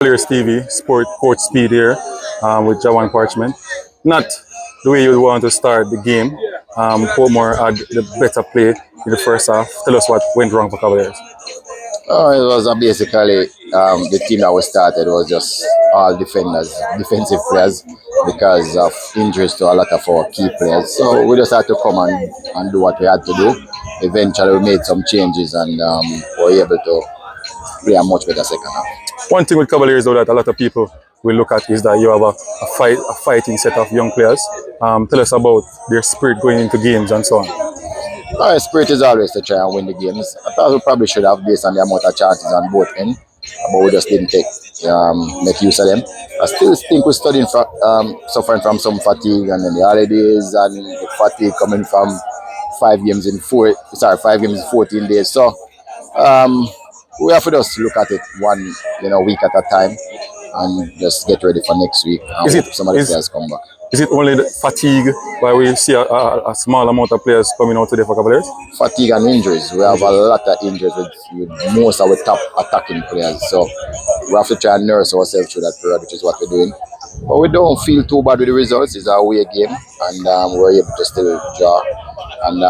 Cavalier TV, Coach Speid here with Jawan Parchment. Not the way you would want to start the game. Portmore had the better play in the first half. Tell us what went wrong for Cavaliers. Oh, it was basically the team that we started was just all defensive players because of injuries to a lot of our key players. So we just had to come and do what we had to do. Eventually, we made some changes and were able to play a much better second half. One thing with Cavaliers, though, that a lot of people will look at is that you have a fighting set of young players. Tell us about their spirit going into games and so on. Our spirit is always to try and win the games. I thought we probably should have based on the amount of chances on both ends, but we just didn't make use of them. I still think we're suffering from some fatigue and then the holidays and the fatigue coming from 5 games in 14 days. So we have to just look at it one week at a time and just get ready for next week. And hope some of the players come back. Is it only the fatigue why we see a small amount of players coming out today for Cavaliers? Fatigue and injuries. We have a lot of injuries with most of our top attacking players. So we have to try and nurse ourselves through that period, which is what we're doing. But we don't feel too bad with the results. It's our away game, and we're able to still draw. And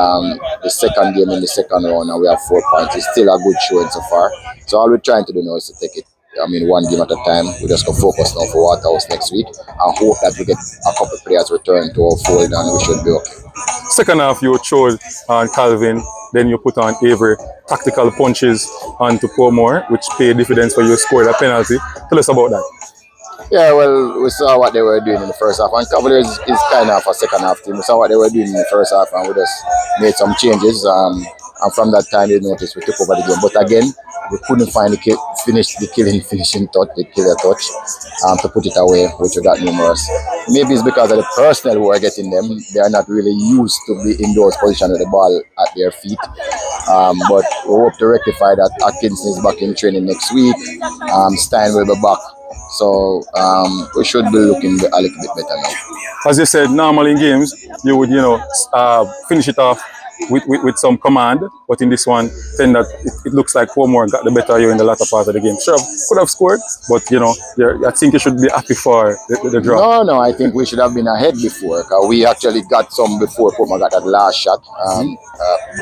the second game in the second round, and we have 4 points. It's still a good showing so far. So all we're trying to do now is to take it. One game at a time. We just go focus now for Waterhouse next week and hope that we get a couple of players return to our fold and we should be okay. Second half, you chose on Calvin, then you put on Avery. Tactical punches onto Portmore, which paid dividends for you scored a penalty. Tell us about that. Yeah, well, we saw what they were doing in the first half, and Cavaliers is kind of a second half team. We saw what they were doing in the first half, and we just made some changes. And from that time, they noticed we took over the game. But again, we couldn't find the finishing touch, the killer touch, to put it away, which we got numerous. Maybe it's because of the personnel who are getting them. They are not really used to be in those positions with the ball at their feet. But we hope to rectify that. Atkinson is back in training next week. Stein will be back. So we should be looking a little bit better now. As you said, normally in games, you would, finish it off with some command, but in this one, then that it looks like Portmore got the better of you in the latter part of the game. Sure, could have scored, but I think you should be happy for the draw. No, I think we should have been ahead before. Cause we actually got some before Portmore got that last shot.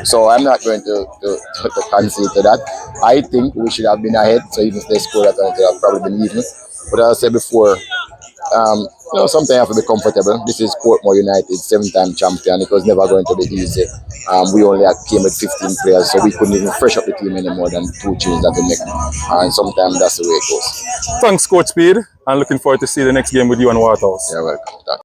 So I'm not going to concede to that. I think we should have been ahead. So even if they scored, I think they have probably been even. But as I said before, sometimes you have to be comfortable. This is Portmore United, 7-time champion. It was never going to be easy. We only came with 15 players, so we couldn't even fresh up the team any more than 2 changes that we make. And sometimes that's the way it goes. Thanks, Coach Speid, and looking forward to see the next game with you and Waterhouse. You're welcome.